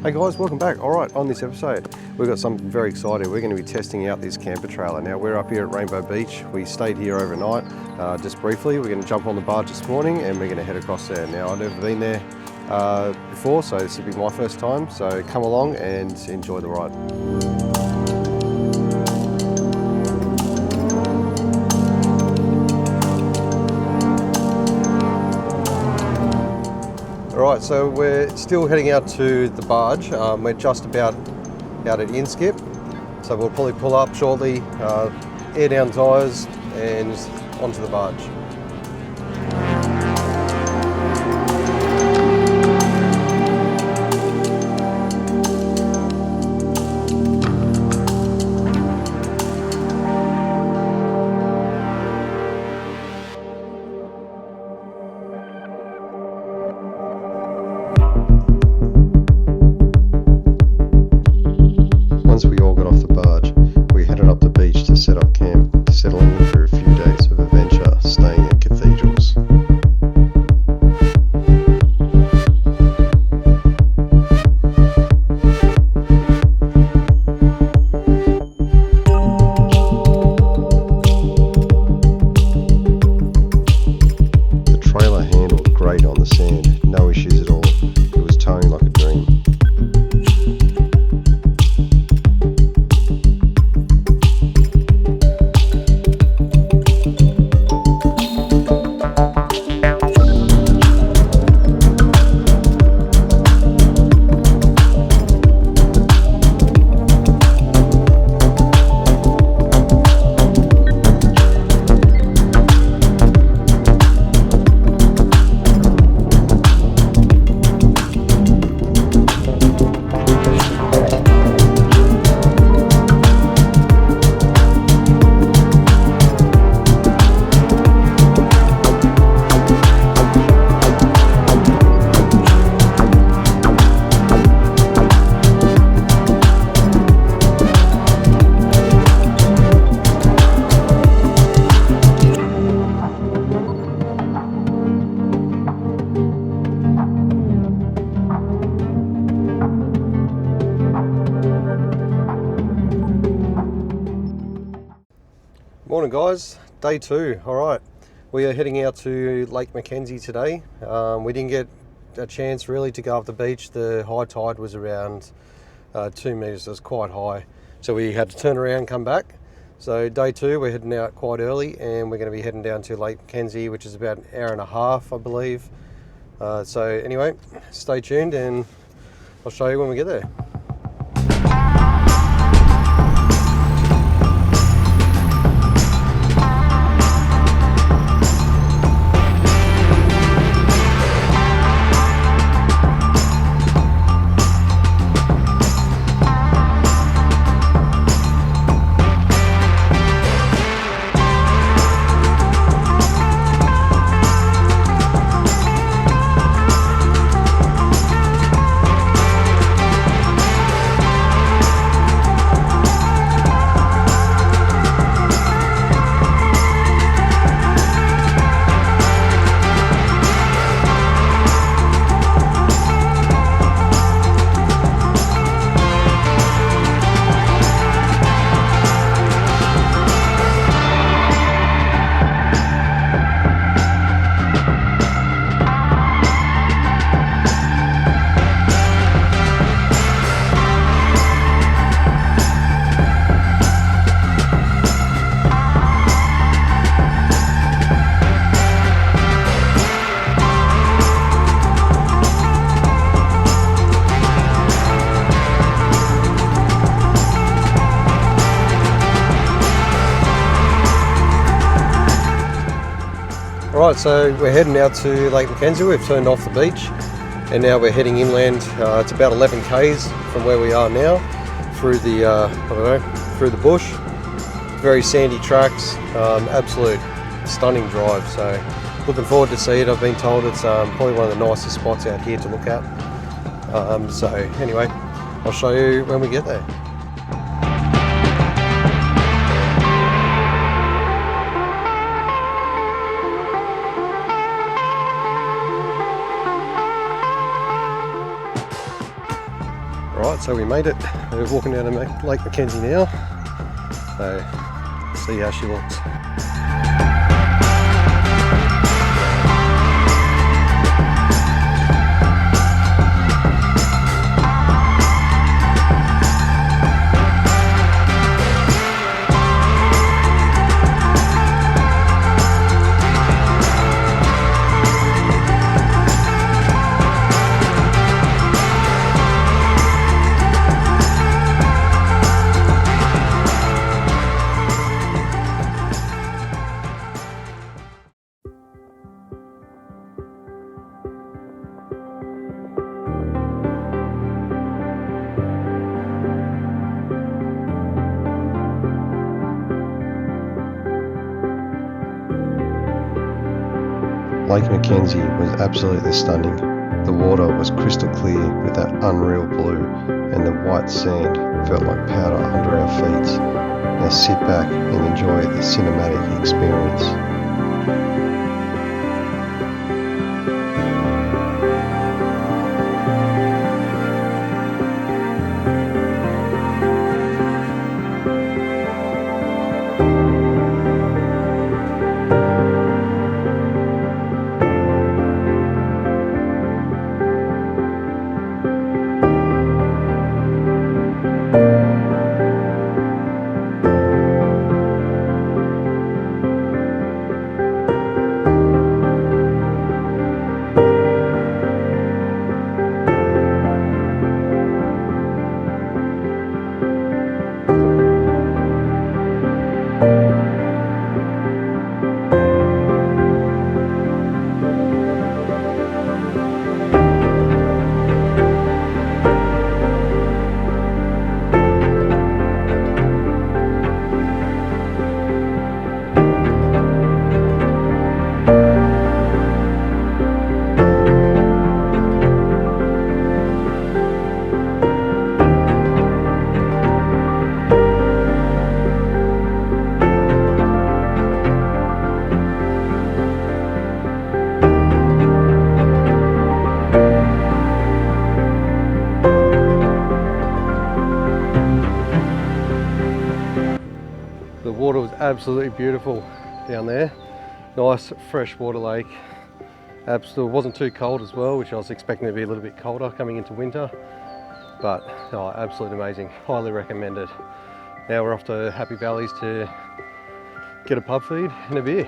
Hey guys, welcome back. Alright, on this episode, we've got something very exciting. We're going to be testing out this camper trailer. Now, we're up here at Rainbow Beach. We stayed here overnight, just briefly. We're going to jump on the barge this morning and we're going to head across there. Now, I've never been there before, so this will be my first time. So come along and enjoy the ride. Alright, so we're still heading out to the barge. We're just about out at Inskip, so we'll probably pull up shortly, air down tyres and onto the barge. Once we all got off the barge, we headed up the beach to set up camp, settling in for a few days of adventure, staying at cathedrals. The trailer handled great on the sand, no issues at all. It was towing like a dream. Morning guys, day two. Alright, we are heading out to Lake McKenzie today. We didn't get a chance really to go up the beach. The high tide was around 2 meters, so it was quite high. So we had to turn around and come back. So day two, we're heading out quite early and we're going to be heading down to Lake McKenzie, which is about an hour and a half, I believe. So anyway, stay tuned and I'll show you when we get there. Right, so we're heading out to Lake McKenzie. We've turned off the beach and now we're heading inland. It's about 11 k's from where we are now through the through the bush. Very sandy tracks, absolute stunning drive. So looking forward to see it. I've been told it's probably one of the nicest spots out here to look at. So anyway, I'll show you when we get there. So we made it. We're walking down to Lake McKenzie now. So see how she looks. Lake McKenzie was absolutely stunning. The water was crystal clear with that unreal blue, and the white sand felt like powder under our feet. Now sit back and enjoy the cinematic experience. The water was absolutely beautiful down there. Nice freshwater lake. Absolutely wasn't too cold as well, which I was expecting to be a little bit colder coming into winter. But oh, absolutely amazing. Highly recommend it. Now we're off to Happy Valleys to get a pub feed and a beer.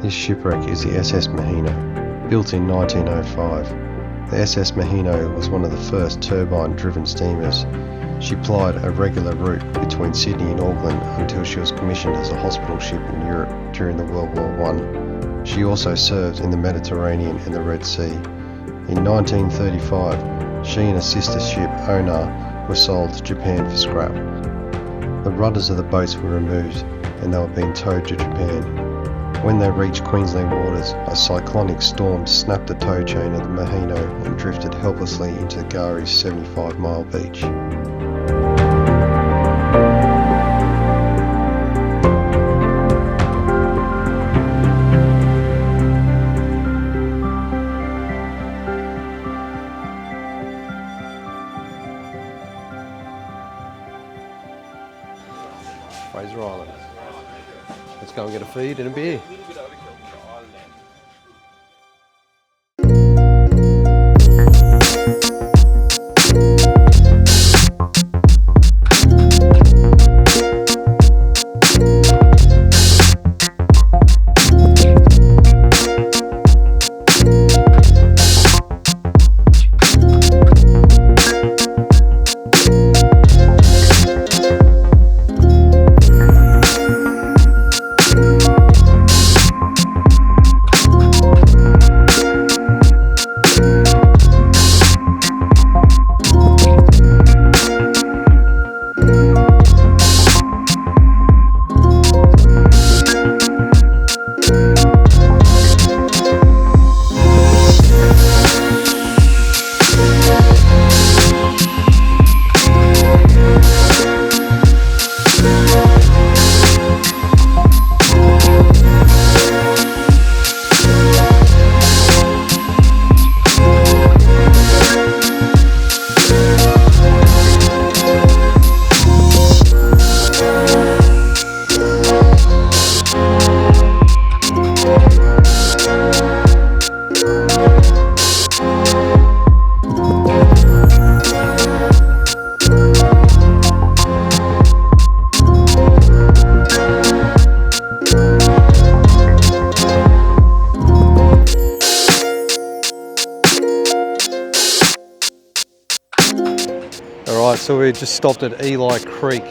This shipwreck is the SS Mahino, built in 1905. The SS Mahino was one of the first turbine-driven steamers. She plied a regular route between Sydney and Auckland until she was commissioned as a hospital ship in Europe during the World War I. She also served in the Mediterranean and the Red Sea. In 1935, she and a sister ship, Owner, were sold to Japan for scrap. The rudders of the boats were removed and they were being towed to Japan. When they reached Queensland waters, a cyclonic storm snapped the tow chain of the Mahino and drifted helplessly into Gari's 75-mile beach. Fraser Island. Let's go and get a feed and a beer. Alright, so we just stopped at Eli Creek,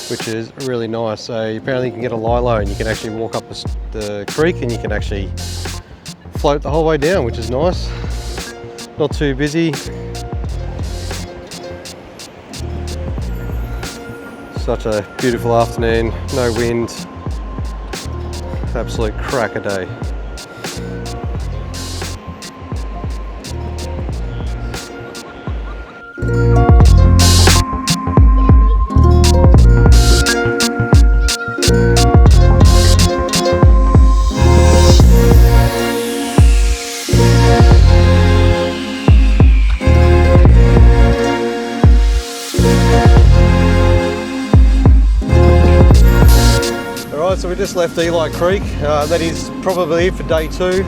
which is really nice. So apparently you can get a lilo and you can actually walk up the creek and you can actually float the whole way down, which is nice. Not too busy. Such a beautiful afternoon, no wind. Absolute cracker day. So we just left Eli Creek. That is probably it for day 2.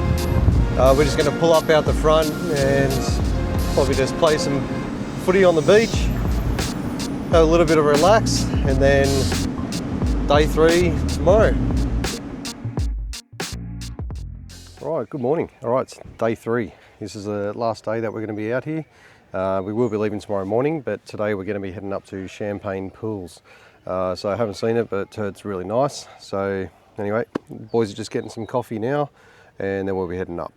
We're just going to pull up out the front and probably just play some footy on the beach, have a little bit of a relax, and then day 3 tomorrow. Alright, good morning. Alright, it's day 3. This is the last day that we're going to be out here. We will be leaving tomorrow morning, but today we're going to be heading up to Champagne Pools. So I haven't seen it, but it's really nice. So anyway, the boys are just getting some coffee now, and then we'll be heading up.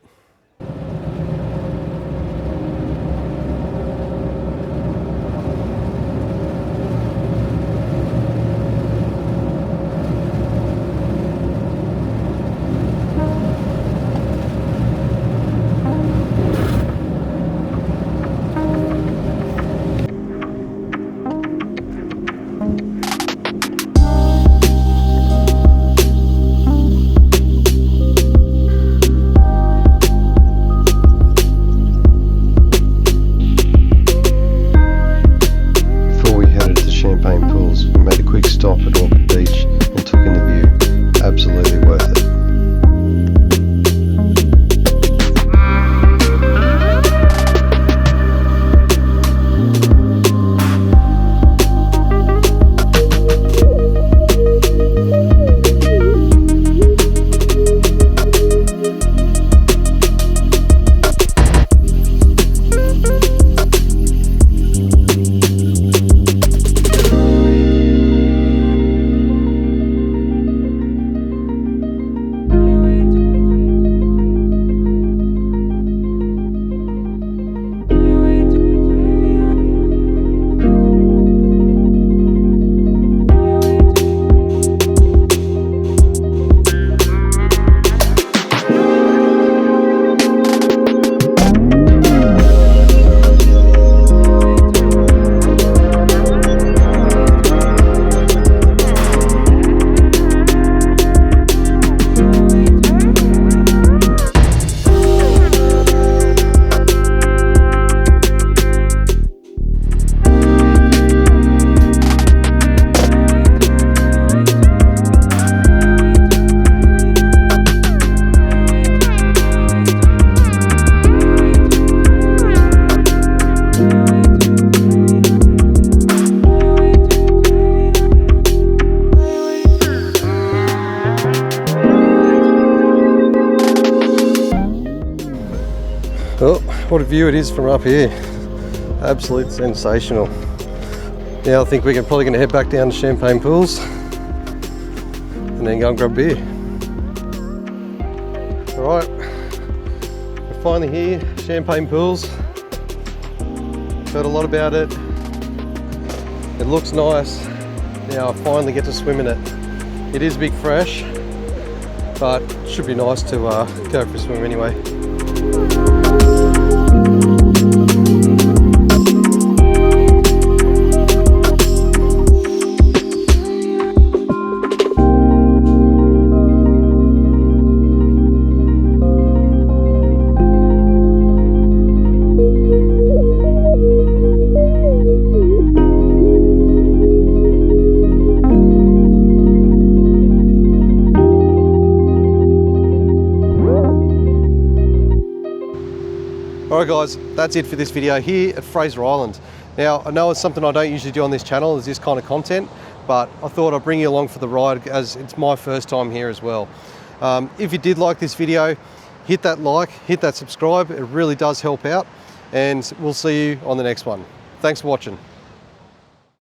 Stop at Orchid Beach and took in the view. Absolutely worth it. Well, what a view it is from up here. Absolutely sensational. Now I think we're probably going to head back down to Champagne Pools and then go and grab a beer. Alright, we're finally here, Champagne Pools. Heard a lot about it. It looks nice. Now I finally get to swim in it. It is a big fresh, but it should be nice to go for a swim anyway. Alright guys, that's it for this video here at Fraser Island. Now I know it's something I don't usually do on this channel, is this kind of content, but I thought I'd bring you along for the ride as it's my first time here as well. If you did like this video, hit that like, hit that subscribe, it really does help out, and we'll see you on the next one. Thanks for watching.